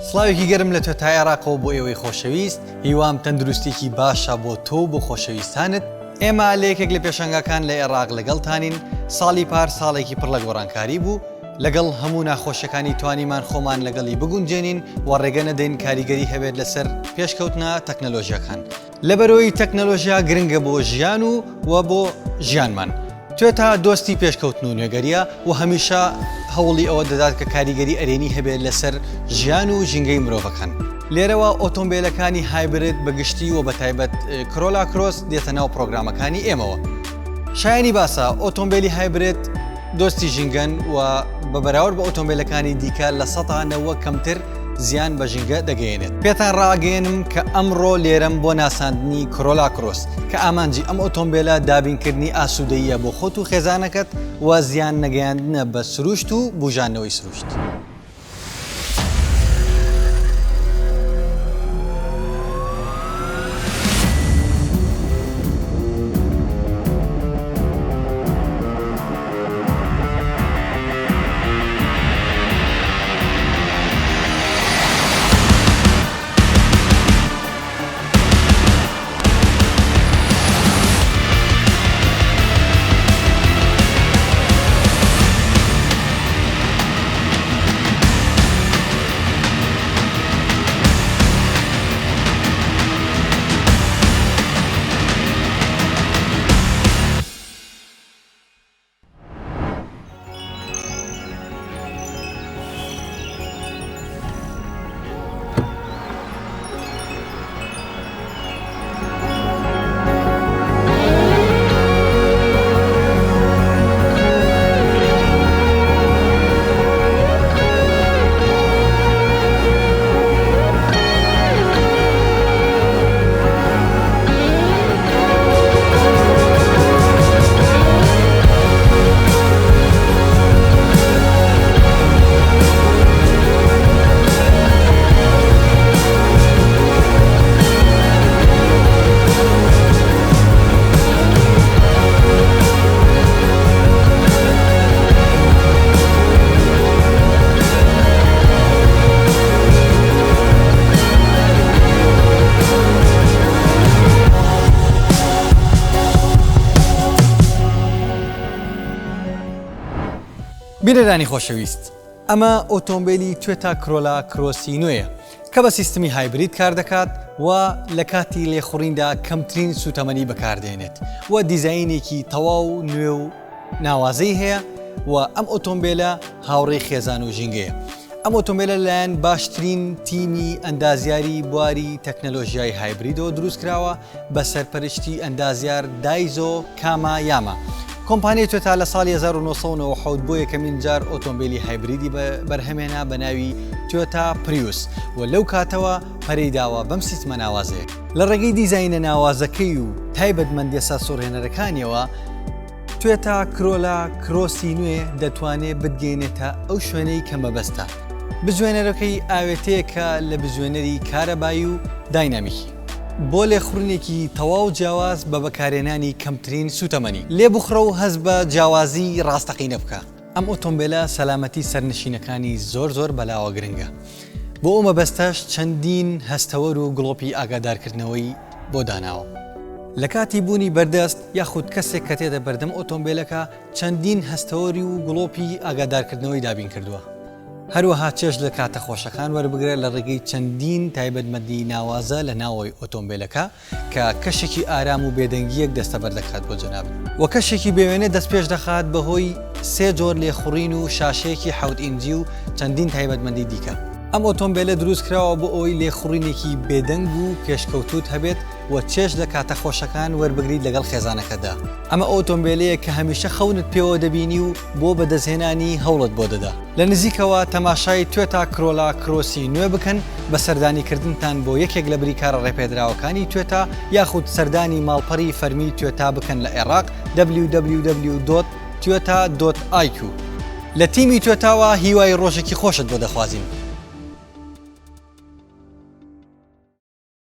سڵاوێکی گەرم لە توێتای عێراقەوە بۆ ئێوەی خۆشەویست، هیوام تەندروستێکی باشە بۆ تۆ بۆ خۆشەویستانت. ئێمە لە یەکێک لە پێشەنگەکان لە عێراق لەگەڵتانین. ساڵی پار ساڵێکی پڕ لە گۆڕانکاری بوو، لەگەڵ هەموو ناخۆشەکانی توانیمان خۆمان لەگەڵی بگونجێنین و ڕێگە نەدەین کاریگەری هەبێت لەسەر پێشکەوتنە تەکنەلۆژیەکان. لەبەرەوەی تەکنەلۆژیا گرنگە بۆ ژیان و بۆ ژیانمان. توێتە دۆستی پێشکەوتن و نوێگەریە و هەمیشە هەوڵی ئەوە دەدات کە کاریگەری ئەرێنی هەبێت لەسەر ژیان و ژینگەی مرۆڤەکان. لێرەوە ئۆتۆمبیلەکانی هایبرید بەگشتی و بەتایبەت کرۆلا کرۆس دێتە ناو پرۆگرامەکانی ئێمەوە. شایانی باسە ئۆتۆمبیلی هایبرید دۆستی ژینگەن و بە بەراورد بە ئۆتۆمبیلەکانی دیکە لە 100 کەمتر زیان بە ژینگە دەگەێنێت. پێتان ڕاگەێنم کە ئەمڕۆ لێرەم بۆ ناساندنی کرۆلا کرۆس کە ئامانجی ئەم ئۆتۆمبیلە دابینکردنی ئاسوودەیە بۆ خۆت و خێزانەکەت و زیان نەگەیاندنە بە سروشت و بوژانەوەی سروشت. بیرەرانی خۆشەویست، ئەمە ئۆتۆمبیلی توێتە کرۆلا کرۆسی نوێیە کە بە سیستمی هایبرید کار دەکات و لە کاتی لێخوڕیندا کەمترین سوتەمەنی بەکاردێنێت و دیزاینێکی تەواو نوێ و ناوازەی هەیە و ئەم ئۆتۆمبیلە هاوڕێی خێزان و ژینگەیە. ئەم ئۆتۆمبیلە لایەن باشترین تیمی ئەندازیاری بواری تەکنەلۆژیای هایبریدەوە دروست کراوە بە سەرپەرشتی ئەندازیار دایزۆ کامایاما. کۆمپانیای توێتە لە ساڵی 1990 بۆ یەکەمین جار ئۆتۆمبیلی هایبریدی بەرهەمێنا بە ناوی توێتە پریوس و لەو کاتەوە پەرەی داوە بەم سیستمە ناوازەیە. لە ڕێگەی دیزاینە ناوازەکەی و تایبەتمەندی ساسۆڕهێنەرەکانیەوە توێتە کرۆلا کرۆسی نوێ دەتوانێت بتگەێنێتە ئەو شوێنەی کە مەبەستە. بزوێنەرەکەی ئاوێتەیەکە لە بزوێنەری کارەبایی و داینامیکی بۆ لێخوڕینێکی تەواو جیاواز بە بەکارهێنانی کەمترین سوتەمەنی. لێ بخڕە و هەست بە جیاوازی ڕاستەقینە بکە. ئەم ئۆتۆمبیلە سەلامەتی سەرنشینەکانی زۆر بەلاوە گرنگە. بۆ ئەو مەبەستەش چەندین هەستەوەر و گڵۆپی ئاگادارکردنەوەی بۆ داناوە. لە کاتی بوونی بەردەست یاخود کەسێک کە تێدە بەردەم ئۆتۆمبیلەکە چەندین هەستەوەری و گڵۆپی ئاگادارکردنەوەی دابین کردووە. هەروەها چێژ لە کاتە خۆشەکان وەربگرێت لە ڕێگەی چەندین تایبەتمەندی ناوازە لە ناوەی ئۆتۆمبیلەکە کە کەشێکی ئارام و بێدەنگیەک دەستەبەر دەکات بۆ جەناب و کەشێکی بێوێنێ دەست پێش دەخات بەهۆی 3 جۆر لێخوڕین و شاشەیەکی 7 ئینجی و چەندین تایبەتمەندی دیکە. ئەم ئۆتۆمبیلە دروست کراوە بۆ ئەوەی لێخوڕینێکی بێدەنگ و پێشکەوتوت هەبێت و چێژ لە کاتە خۆشەکان وەربگریت لەگەڵ خێزانەکەدا. ئەمە ئۆتۆمبیلەیە کە هەمیشە خەونت پێوە دەبینی و بۆ بەدەستهێنانی هەوڵت بۆ دەدا. لە نزیکەوە تەماشای توێتە کرۆلا کرۆسی نوێ بکەن بە سەردانیکردنتان بۆ یەکێک لە بریکارە ڕێپێدراوەکانی توێتە یاخود سەردانی ماڵپەڕی فەرمی توێتە بکەن لە عێراق www.toyota.iq. لە تیمی توێتاوە هیوای ڕۆژێکی خۆشت بۆ دەخوازیم.